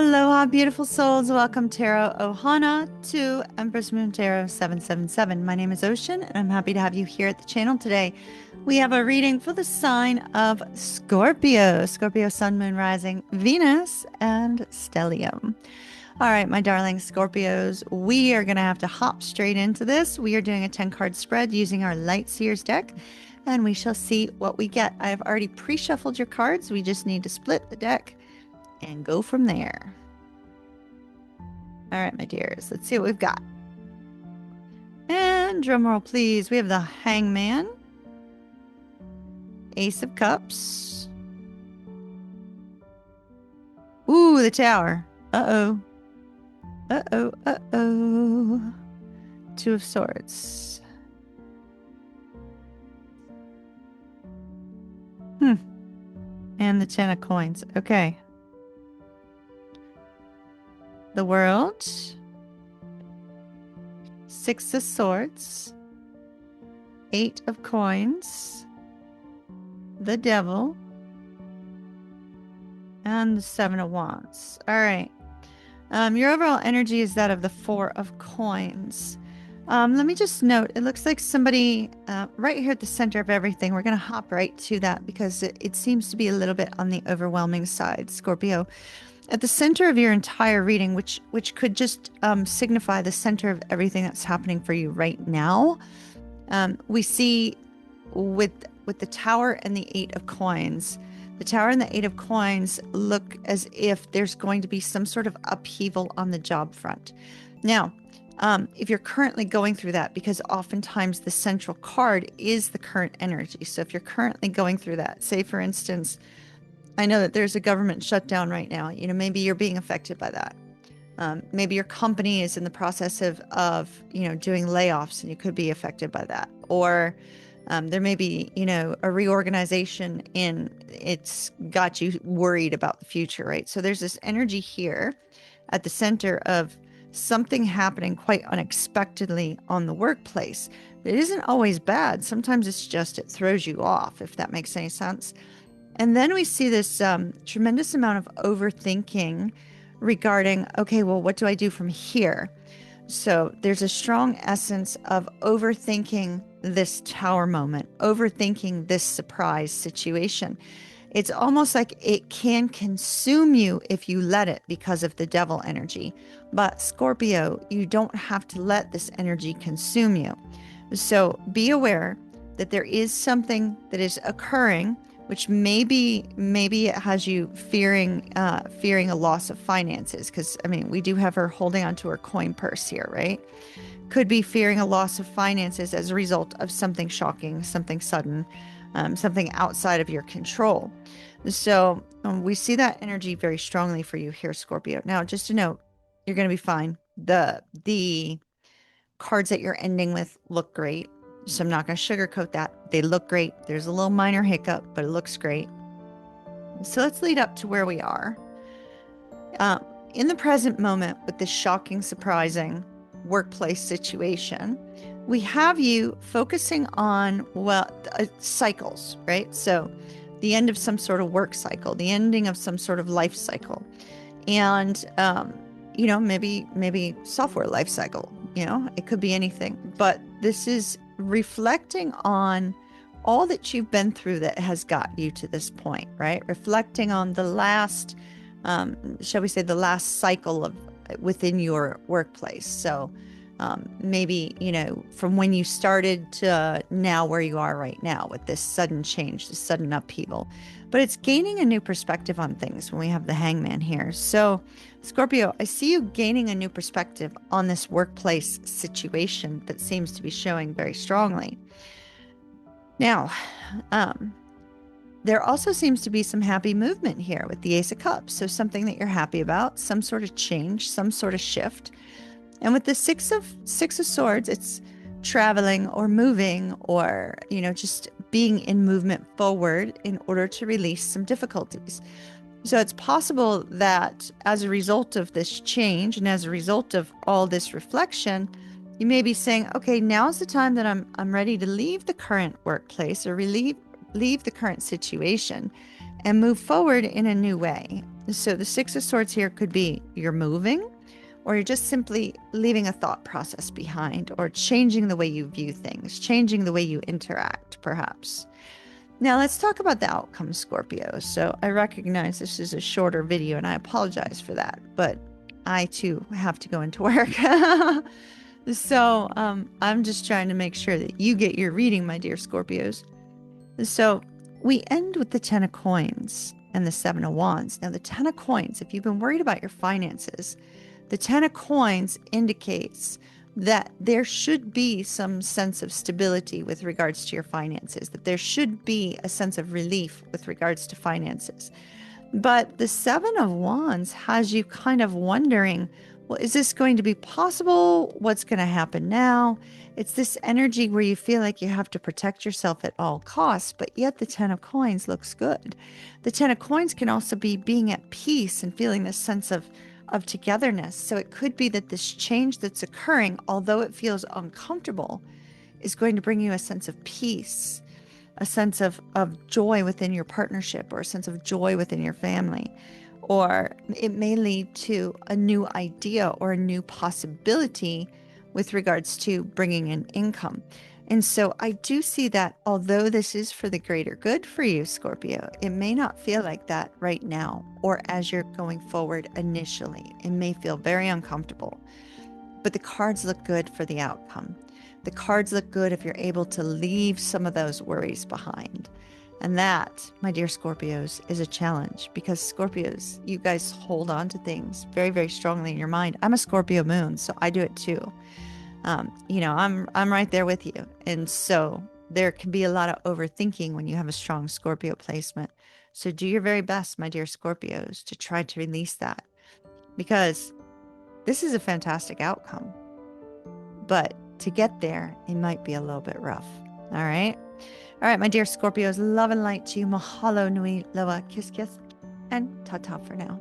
Aloha, beautiful souls. Welcome, Tarot Ohana, to Empress Moon Tarot 777. My name is Ocean, and I'm happy to have you here at the channel today. We have a reading for the sign of Scorpio. Scorpio, Sun, Moon, Rising, Venus, and Stellium. All right, my darling Scorpios, we are going to have to hop straight into this. We are doing a 10-card spread using our Light Seers deck, and we shall see what we get. I have already pre-shuffled your cards. We just need to split the deck and go from there. All right, my dears, let's see what we've got. And drum roll, please. We have the Hangman, Ace of Cups. Ooh, the Tower. Uh-oh. Uh-oh, uh-oh. Two of Swords. And the Ten of Coins. Okay. The World, Six of Swords, Eight of Coins, the Devil, and the Seven of Wands. All right. Your overall energy is that of the Four of Coins. Let me just note, it looks like somebody right here at the center of everything. We're going to hop right to that because it seems to be a little bit on the overwhelming side, Scorpio. At the center of your entire reading, which could just signify the center of everything that's happening for you right now, we see with the Tower and the Eight of Coins, the Tower and the Eight of Coins look as if there's going to be some sort of upheaval on the job front. Now, if you're currently going through that, because oftentimes the central card is the current energy. So if you're currently going through that, say for instance, I know that there's a government shutdown right now. You know, maybe you're being affected by that. Maybe your company is in the process of doing layoffs and you could be affected by that. Or there may be, a reorganization and it's got you worried about the future, right? So there's this energy here at the center of something happening quite unexpectedly on the workplace. It isn't always bad. Sometimes it's just, it throws you off, if that makes any sense. And then we see this tremendous amount of overthinking regarding, okay, well, what do I do from here? So there's a strong essence of overthinking this Tower moment, overthinking this surprise situation. It's almost like it can consume you if you let it because of the Devil energy. But Scorpio, you don't have to let this energy consume you. So be aware that there is something that is occurring, which maybe it has you fearing a loss of finances. Because, I mean, we do have her holding onto her coin purse here, right? Could be fearing a loss of finances as a result of something shocking, something sudden, something outside of your control. So we see that energy very strongly for you here, Scorpio. Now, just to note, you're going to be fine. The cards that you're ending with look great. So I'm not going to sugarcoat that. They look great. There's a little minor hiccup, but it looks great. So let's lead up to where we are. In the present moment with this shocking, surprising workplace situation, we have you focusing on, cycles, right? So the end of some sort of work cycle, the ending of some sort of life cycle. And, maybe software life cycle, it could be anything. But this is reflecting on all that you've been through that has got you to this point, right? Reflecting on the last, shall we say, the last cycle of within your workplace. So maybe, from when you started to now where you are right now with this sudden change, this sudden upheaval. But it's gaining a new perspective on things when we have the Hangman here. So Scorpio, I see you gaining a new perspective on this workplace situation that seems to be showing very strongly. Now, there also seems to be some happy movement here with the Ace of Cups. So something that you're happy about, some sort of change, some sort of shift. And with the Six of Swords, it's traveling or moving or, just being in movement forward in order to release some difficulties. So it's possible that as a result of this change and as a result of all this reflection, you may be saying, okay, now's the time that I'm ready to leave the current workplace or leave the current situation and move forward in a new way. So the Six of Swords here could be you're moving, or you're just simply leaving a thought process behind, or changing the way you view things, changing the way you interact, perhaps. Now let's talk about the outcome, Scorpio. So I recognize this is a shorter video and I apologize for that, but I too have to go into work. So I'm just trying to make sure that you get your reading, my dear Scorpios. So we end with the Ten of Coins and the Seven of Wands. Now the Ten of Coins, if you've been worried about your finances, the Ten of Coins indicates that there should be some sense of stability with regards to your finances, that there should be a sense of relief with regards to finances. But the Seven of Wands has you kind of wondering, well, is this going to be possible? What's going to happen now? It's this energy where you feel like you have to protect yourself at all costs, but yet the Ten of Coins looks good. The Ten of Coins can also be being at peace and feeling this sense of togetherness. So it could be that this change that's occurring, although it feels uncomfortable, is going to bring you a sense of peace, a sense of joy within your partnership, or a sense of joy within your family. Or it may lead to a new idea or a new possibility with regards to bringing in income. And so I do see that although this is for the greater good for you, Scorpio, it may not feel like that right now or as you're going forward initially. It may feel very uncomfortable, but the cards look good for the outcome. The cards look good if you're able to leave some of those worries behind. And that, my dear Scorpios, is a challenge because Scorpios, you guys hold on to things very, very strongly in your mind. I'm a Scorpio moon, so I do it too. I'm right there with you. And so there can be a lot of overthinking when you have a strong Scorpio placement. So do your very best, my dear Scorpios, to try to release that, because this is a fantastic outcome. But to get there, it might be a little bit rough. All right. All right, my dear Scorpios, love and light to you. Mahalo nui loa, kiss, kiss, and ta-ta for now.